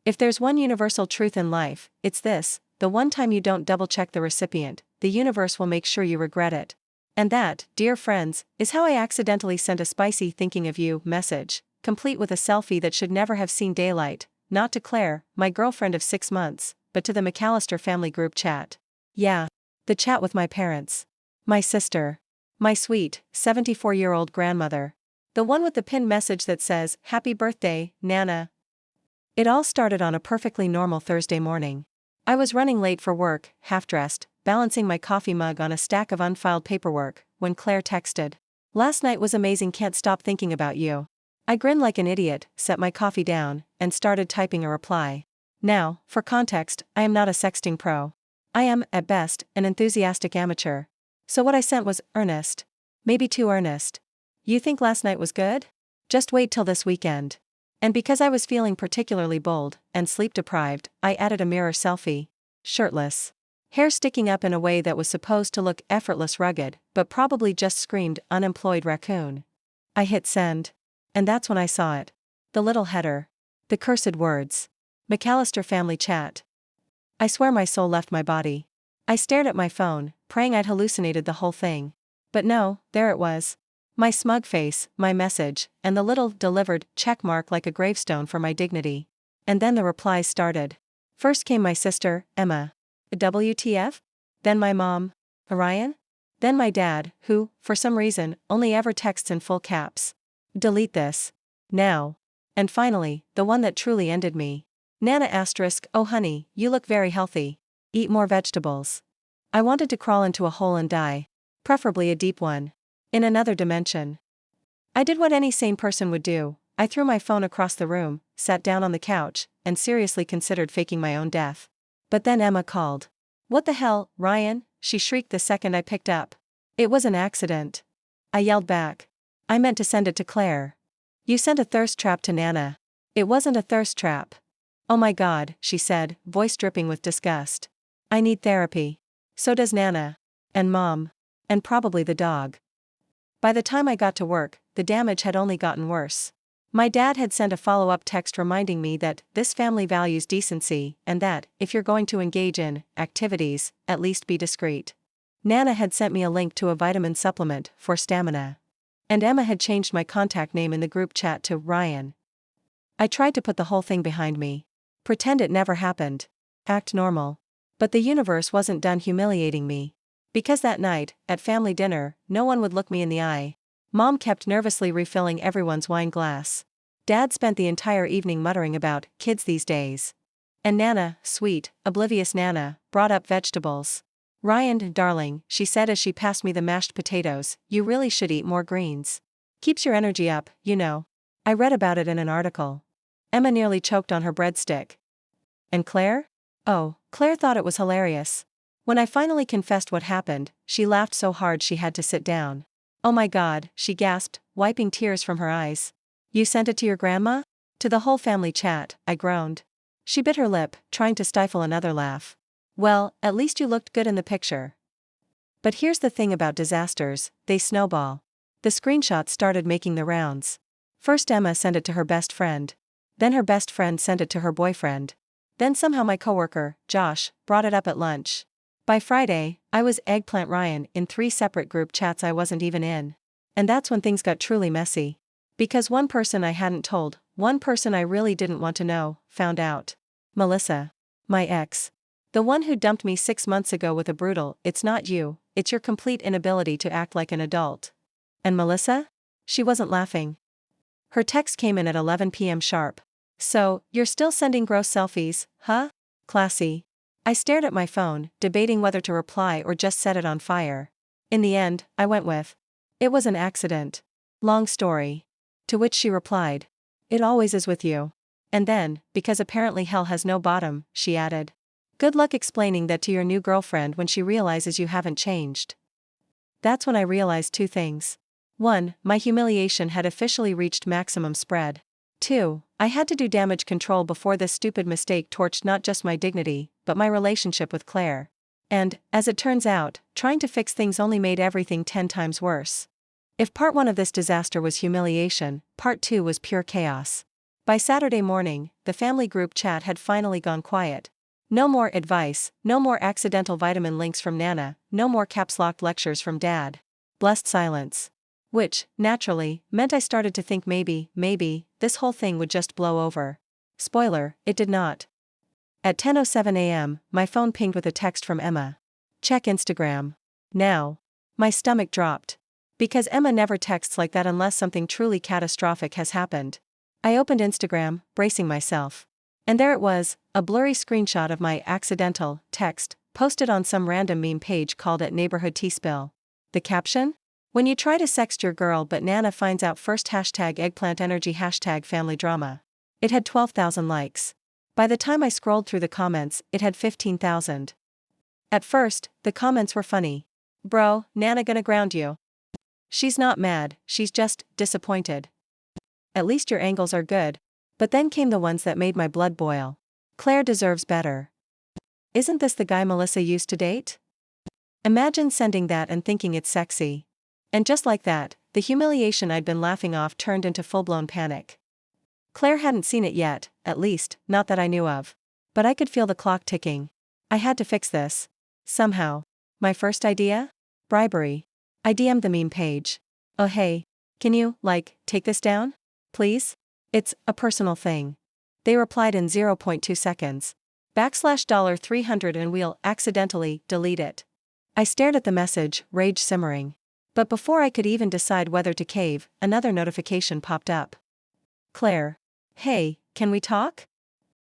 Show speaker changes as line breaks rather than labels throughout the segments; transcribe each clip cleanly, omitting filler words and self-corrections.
If there's one universal truth in life, it's this: the one time you don't double-check the recipient, the universe will make sure you regret it. And that, dear friends, is how I accidentally sent a spicy thinking of you message, complete with a selfie that should never have seen daylight, not to Claire, my girlfriend of 6 months, but to the McAllister family group chat. Yeah. The chat with my parents. My sister. My sweet, 74-year-old grandmother. The one with the pinned message that says, "Happy birthday, Nana." It all started on a perfectly normal Thursday morning. I was running late for work, half-dressed, balancing my coffee mug on a stack of unfiled paperwork, when Claire texted. "Last night was amazing, can't stop thinking about you." I grinned like an idiot, set my coffee down, and started typing a reply. Now, for context, I am not a sexting pro. I am, at best, an enthusiastic amateur. So what I sent was earnest. Maybe too earnest. "You think last night was good? Just wait till this weekend." And because I was feeling particularly bold and sleep-deprived, I added a mirror selfie. Shirtless. Hair sticking up in a way that was supposed to look effortless rugged, but probably just screamed unemployed raccoon. I hit send. And that's when I saw it. The little header. The cursed words. McAllister family chat. I swear my soul left my body. I stared at my phone, praying I'd hallucinated the whole thing. But no, there it was. My smug face, my message, and the little delivered check mark like a gravestone for my dignity. And then the replies started. First came my sister, Emma. WTF? Then my mom, Orion? Then my dad, who, for some reason, only ever texts in full caps. Delete this. Now. And finally, the one that truly ended me. Nana asterisk, "Oh honey, you look very healthy. Eat more vegetables." I wanted to crawl into a hole and die. Preferably a deep one. In another dimension. I did what any sane person would do. I threw my phone across the room, sat down on the couch, and seriously considered faking my own death. But then Emma called. "What the hell, Ryan?" she shrieked the second I picked up. "It was an accident." I yelled back. "I meant to send it to Claire." "You sent a thirst trap to Nana." "It wasn't a thirst trap." "Oh my God," she said, voice dripping with disgust. "I need therapy. So does Nana. And Mom. And probably the dog." By the time I got to work, the damage had only gotten worse. My dad had sent a follow-up text reminding me that this family values decency, and that, if you're going to engage in activities, at least be discreet. Nana had sent me a link to a vitamin supplement for stamina. And Emma had changed my contact name in the group chat to Ryan. I tried to put the whole thing behind me. Pretend it never happened. Act normal. But the universe wasn't done humiliating me. Because that night, at family dinner, no one would look me in the eye. Mom kept nervously refilling everyone's wine glass. Dad spent the entire evening muttering about kids these days. And Nana, sweet, oblivious Nana, brought up vegetables. "Ryan, darling," she said as she passed me the mashed potatoes, "you really should eat more greens. Keeps your energy up, you know." I read about it in an article. Emma nearly choked on her breadstick. And Claire? Oh, Claire thought it was hilarious. When I finally confessed what happened, she laughed so hard she had to sit down. "Oh my God," she gasped, wiping tears from her eyes. "You sent it to your grandma?" "To the whole family chat," I groaned. She bit her lip, trying to stifle another laugh. "Well, at least you looked good in the picture." But here's the thing about disasters, they snowball. The screenshots started making the rounds. First Emma sent it to her best friend. Then her best friend sent it to her boyfriend. Then somehow my coworker, Josh, brought it up at lunch. By Friday, I was Eggplant Ryan in 3 separate group chats I wasn't even in. And that's when things got truly messy. Because one person I hadn't told, one person I really didn't want to know, found out. Melissa. My ex. The one who dumped me 6 months ago with a brutal, "It's not you, it's your complete inability to act like an adult." And Melissa? She wasn't laughing. Her text came in at 11 p.m. sharp. "So, you're still sending gross selfies, huh? Classy." I stared at my phone, debating whether to reply or just set it on fire. In the end, I went with, "It was an accident. Long story." To which she replied, "It always is with you." And then, because apparently hell has no bottom, she added, "Good luck explaining that to your new girlfriend when she realizes you haven't changed." That's when I realized 2 things. 1, my humiliation had officially reached maximum spread. 2, I had to do damage control before this stupid mistake torched not just my dignity, but my relationship with Claire. And, as it turns out, trying to fix things only made everything 10 times worse. If part 1 of this disaster was humiliation, part 2 was pure chaos. By Saturday morning, the family group chat had finally gone quiet. No more advice, no more accidental vitamin links from Nana, no more caps-locked lectures from Dad. Blessed silence. Which, naturally, meant I started to think maybe, this whole thing would just blow over. Spoiler, it did not. At 10:07 a.m., my phone pinged with a text from Emma. Check Instagram. Now. My stomach dropped. Because Emma never texts like that unless something truly catastrophic has happened. I opened Instagram, bracing myself. And there it was, a blurry screenshot of my accidental text, posted on some random meme page called at Neighborhood Tea Spill. The caption? When you try to sext your girl but Nana finds out first #eggplant energy #family drama. It had 12,000 likes. By the time I scrolled through the comments, it had 15,000. At first, the comments were funny. Bro, Nana gonna ground you. She's not mad, she's just disappointed. At least your angles are good. But then came the ones that made my blood boil. Claire deserves better. Isn't this the guy Melissa used to date? Imagine sending that and thinking it's sexy. And just like that, the humiliation I'd been laughing off turned into full-blown panic. Claire hadn't seen it yet, at least, not that I knew of. But I could feel the clock ticking. I had to fix this. Somehow. My first idea? Bribery. I DM'd the meme page. Oh hey, can you, take this down? Please? It's a personal thing. They replied in 0.2 seconds. $300 and we'll accidentally delete it. I stared at the message, rage simmering. But before I could even decide whether to cave, another notification popped up. Claire. Hey, can we talk?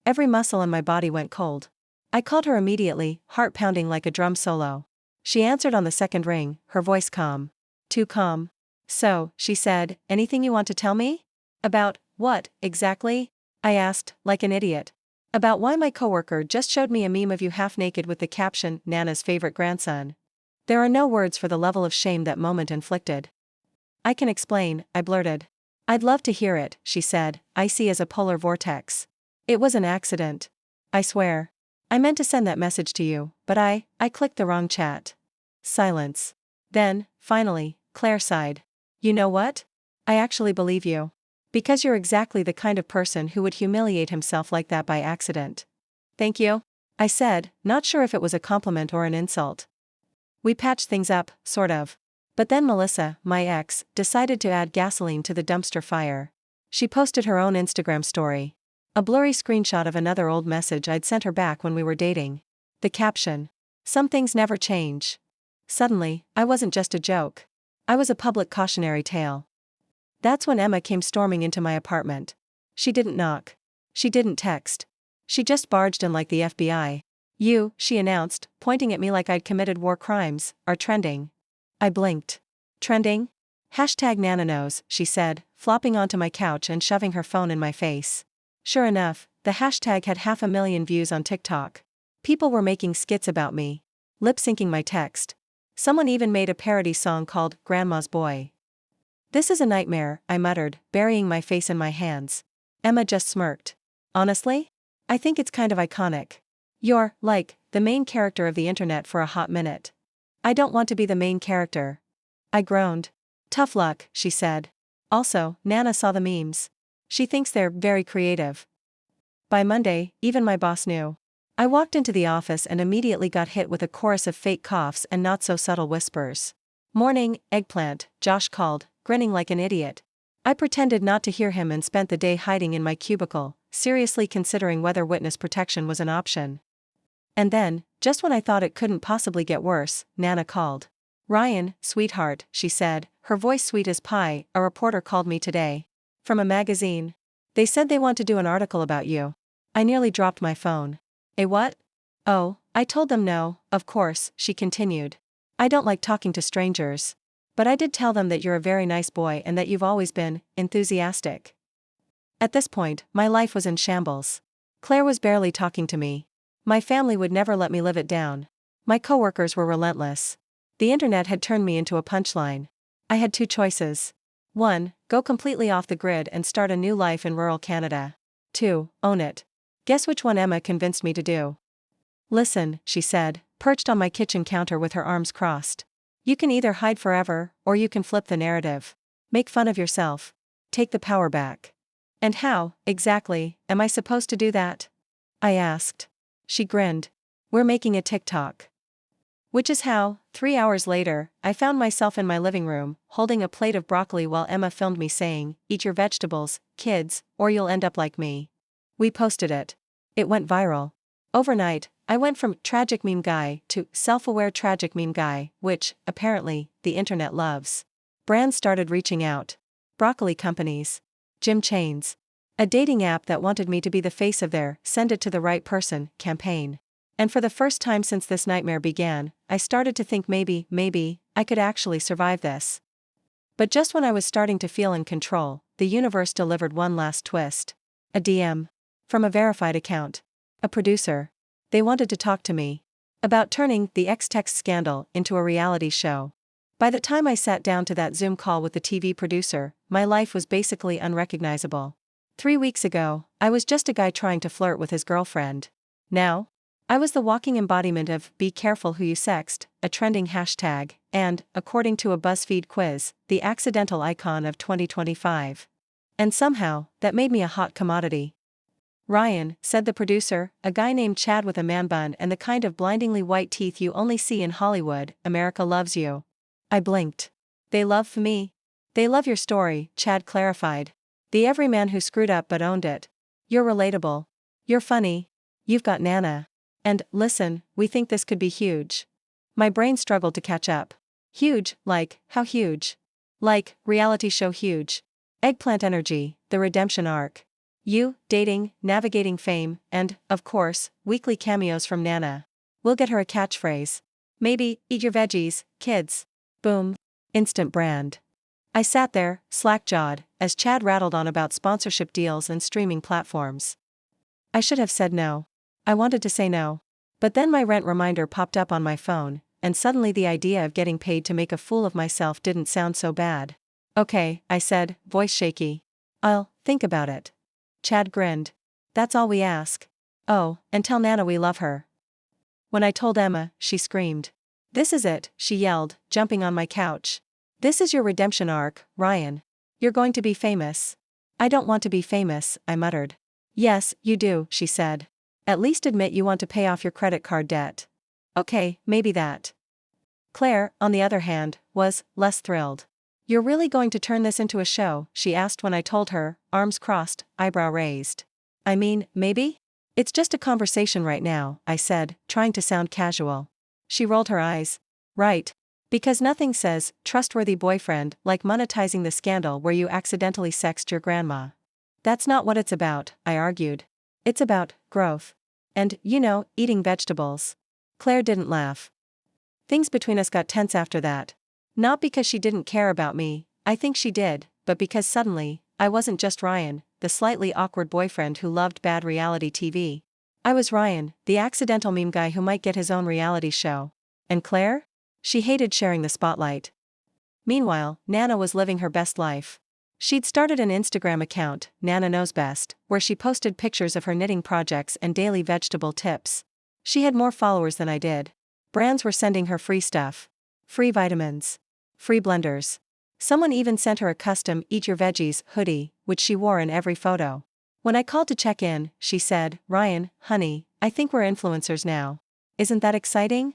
Every muscle in my body went cold. I called her immediately, heart pounding like a drum solo. She answered on the second ring, her voice calm. Too calm. So, she said, anything you want to tell me? About what, exactly? I asked, like an idiot. About why my coworker just showed me a meme of you half naked with the caption, Nana's favorite grandson. There are no words for the level of shame that moment inflicted. I can explain, I blurted. I'd love to hear it, she said, icy as a polar vortex. It was an accident. I swear. I meant to send that message to you, but I clicked the wrong chat. Silence. Then, finally, Claire sighed. You know what? I actually believe you. Because you're exactly the kind of person who would humiliate himself like that by accident. Thank you, I said, not sure if it was a compliment or an insult. We patched things up, sort of. But then Melissa, my ex, decided to add gasoline to the dumpster fire. She posted her own Instagram story. A blurry screenshot of another old message I'd sent her back when we were dating. The caption. Some things never change. Suddenly, I wasn't just a joke. I was a public cautionary tale. That's when Emma came storming into my apartment. She didn't knock. She didn't text. She just barged in like the FBI. You, she announced, pointing at me like I'd committed war crimes, are trending. I blinked. Trending? #Nana knows, she said, flopping onto my couch and shoving her phone in my face. Sure enough, the hashtag had 500,000 views on TikTok. People were making skits about me. Lip-syncing my text. Someone even made a parody song called Grandma's Boy. This is a nightmare, I muttered, burying my face in my hands. Emma just smirked. Honestly? I think it's kind of iconic. You're, the main character of the internet for a hot minute. I don't want to be the main character. I groaned. Tough luck, she said. Also, Nana saw the memes. She thinks they're very creative. By Monday, even my boss knew. I walked into the office and immediately got hit with a chorus of fake coughs and not-so-subtle whispers. Morning, eggplant, Josh called, grinning like an idiot. I pretended not to hear him and spent the day hiding in my cubicle, seriously considering whether witness protection was an option. And then, just when I thought it couldn't possibly get worse, Nana called. Ryan, sweetheart, she said, her voice sweet as pie, a reporter called me today. From a magazine. They said they want to do an article about you. I nearly dropped my phone. A what? Oh, I told them no, of course, she continued. I don't like talking to strangers. But I did tell them that you're a very nice boy and that you've always been enthusiastic. At this point, my life was in shambles. Claire was barely talking to me. My family would never let me live it down. My coworkers were relentless. The internet had turned me into a punchline. I had two choices. 1. Go completely off the grid and start a new life in rural Canada. 2. Own it. Guess which one Emma convinced me to do. Listen, she said, perched on my kitchen counter with her arms crossed. You can either hide forever, or you can flip the narrative. Make fun of yourself. Take the power back. And how, exactly, am I supposed to do that? I asked. She grinned. We're making a TikTok. Which is how, 3 hours later, I found myself in my living room, holding a plate of broccoli while Emma filmed me saying, "Eat your vegetables, kids, or you'll end up like me." We posted it. It went viral. Overnight, I went from tragic meme guy to self-aware tragic meme guy, which, apparently, the internet loves. Brands started reaching out. Broccoli companies. Gym chains. A dating app that wanted me to be the face of their "send it to the right person" campaign. And for the first time since this nightmare began, I started to think maybe, I could actually survive this. But just when I was starting to feel in control, the universe delivered one last twist. A DM. From a verified account. A producer. They wanted to talk to me. About turning the Sext scandal into a reality show. By the time I sat down to that Zoom call with the TV producer, my life was basically unrecognizable. 3 weeks ago, I was just a guy trying to flirt with his girlfriend. Now, I was the walking embodiment of "be careful who you sext," a trending hashtag, and, according to a BuzzFeed quiz, the accidental icon of 2025. And somehow, that made me a hot commodity. "Ryan," said the producer, "a guy named Chad with a man bun and the kind of blindingly white teeth you only see in Hollywood, America loves you." I blinked. "They love me? They love your story," Chad clarified. "The everyman who screwed up but owned it. You're relatable. You're funny. You've got Nana. And, listen, we think this could be huge." My brain struggled to catch up. Huge, like, how huge? Like, reality show huge. Eggplant energy, the redemption arc. You, dating, navigating fame, and, of course, weekly cameos from Nana. We'll get her a catchphrase. Maybe, "Eat your veggies, kids." Boom. Instant brand. I sat there, slack-jawed, as Chad rattled on about sponsorship deals and streaming platforms. I should have said no. I wanted to say no. But then my rent reminder popped up on my phone, and suddenly the idea of getting paid to make a fool of myself didn't sound so bad. "Okay," I said, voice shaky. "I'll think about it." Chad grinned. "That's all we ask. Oh, and tell Nana we love her." When I told Emma, she screamed. "This is it," she yelled, jumping on my couch. "This is your redemption arc, Ryan. You're going to be famous." "I don't want to be famous," I muttered. "Yes, you do," she said. "At least admit you want to pay off your credit card debt." "Okay, maybe that." Claire, on the other hand, was less thrilled. "You're really going to turn this into a show?" she asked when I told her, arms crossed, eyebrow raised. "I mean, maybe? It's just a conversation right now," I said, trying to sound casual. She rolled her eyes. "Right. Because nothing says trustworthy boyfriend like monetizing the scandal where you accidentally sext your grandma." "That's not what it's about," I argued. "It's about growth. And, eating vegetables." Claire didn't laugh. Things between us got tense after that. Not because she didn't care about me, I think she did, but because suddenly, I wasn't just Ryan, the slightly awkward boyfriend who loved bad reality TV. I was Ryan, the accidental meme guy who might get his own reality show. And Claire? She hated sharing the spotlight. Meanwhile, Nana was living her best life. She'd started an Instagram account, Nana Knows Best, where she posted pictures of her knitting projects and daily vegetable tips. She had more followers than I did. Brands were sending her free stuff. Free vitamins. Free blenders. Someone even sent her a custom "Eat Your Veggies" hoodie, which she wore in every photo. When I called to check in, she said, "Ryan, honey, I think we're influencers now. Isn't that exciting?"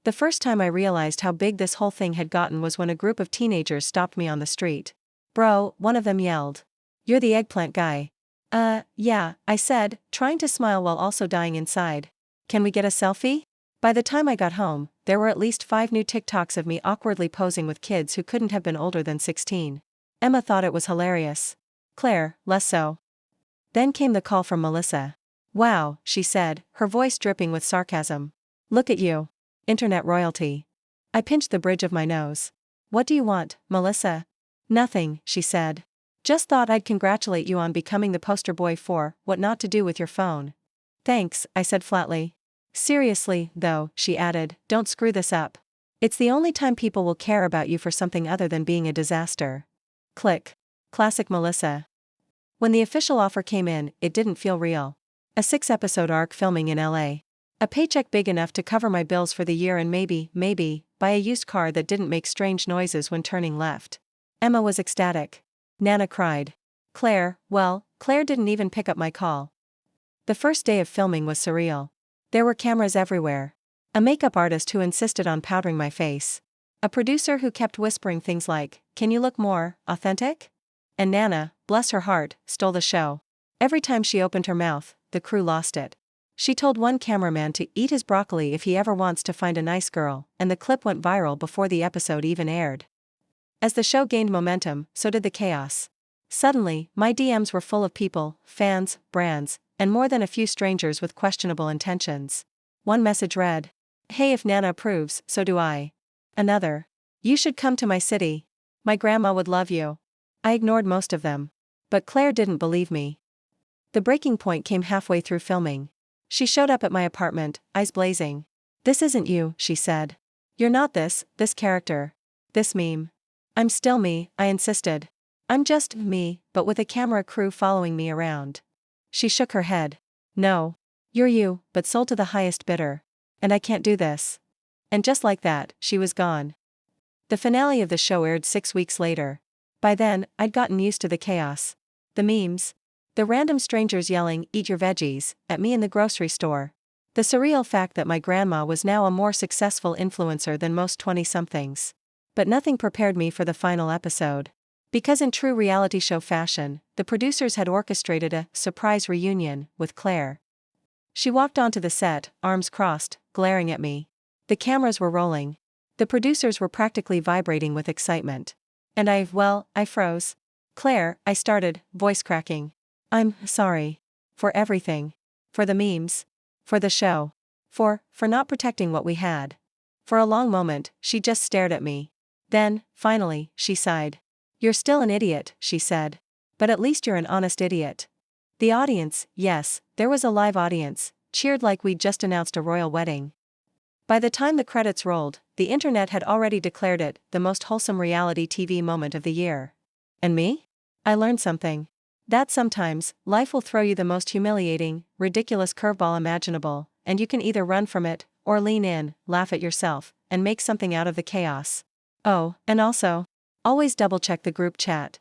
The first time I realized how big this whole thing had gotten was when a group of teenagers stopped me on the street. "Bro," one of them yelled. "You're the eggplant guy." Yeah," I said, trying to smile while also dying inside. "Can we get a selfie?" By the time I got home, there were at least 5 new TikToks of me awkwardly posing with kids who couldn't have been older than 16. Emma thought it was hilarious. Claire, less so. Then came the call from Melissa. "Wow," she said, her voice dripping with sarcasm. "Look at you. Internet royalty." I pinched the bridge of my nose. "What do you want, Melissa?" "Nothing," she said. "Just thought I'd congratulate you on becoming the poster boy for what not to do with your phone." "Thanks," I said flatly. "Seriously, though," she added, "don't screw this up. It's the only time people will care about you for something other than being a disaster." Click. Classic Melissa. When the official offer came in, it didn't feel real. A 6-episode arc filming in LA. A paycheck big enough to cover my bills for the year and maybe, buy a used car that didn't make strange noises when turning left. Emma was ecstatic. Nana cried. Claire didn't even pick up my call. The first day of filming was surreal. There were cameras everywhere. A makeup artist who insisted on powdering my face. A producer who kept whispering things like, "Can you look more authentic?" And Nana, bless her heart, stole the show. Every time she opened her mouth, the crew lost it. She told one cameraman to eat his broccoli if he ever wants to find a nice girl, and the clip went viral before the episode even aired. As the show gained momentum, so did the chaos. Suddenly, my DMs were full of people, fans, brands, and more than a few strangers with questionable intentions. One message read, "Hey, if Nana approves, so do I." Another, "You should come to my city. My grandma would love you." I ignored most of them. But Claire didn't believe me. The breaking point came halfway through filming. She showed up at my apartment, eyes blazing. "This isn't you," she said. "You're not this character. This meme." "I'm still me," I insisted. "I'm just me, but with a camera crew following me around." She shook her head. "No. You're you, but sold to the highest bidder. And I can't do this." And just like that, she was gone. The finale of the show aired 6 weeks later. By then, I'd gotten used to the chaos. The memes. The random strangers yelling, "Eat your veggies," at me in the grocery store. The surreal fact that my grandma was now a more successful influencer than most 20-somethings. But nothing prepared me for the final episode. Because in true reality show fashion, the producers had orchestrated a surprise reunion with Claire. She walked onto the set, arms crossed, glaring at me. The cameras were rolling. The producers were practically vibrating with excitement. And I froze. "Claire," I started, voice cracking. "I'm sorry. For everything. For the memes. For the show. For not protecting what we had." For a long moment, she just stared at me. Then, finally, she sighed. "You're still an idiot," she said. "But at least you're an honest idiot." The audience, yes, there was a live audience, cheered like we'd just announced a royal wedding. By the time the credits rolled, the internet had already declared it the most wholesome reality TV moment of the year. And me? I learned something. That sometimes, life will throw you the most humiliating, ridiculous curveball imaginable, and you can either run from it, or lean in, laugh at yourself, and make something out of the chaos. Oh, and also, always double-check the group chat.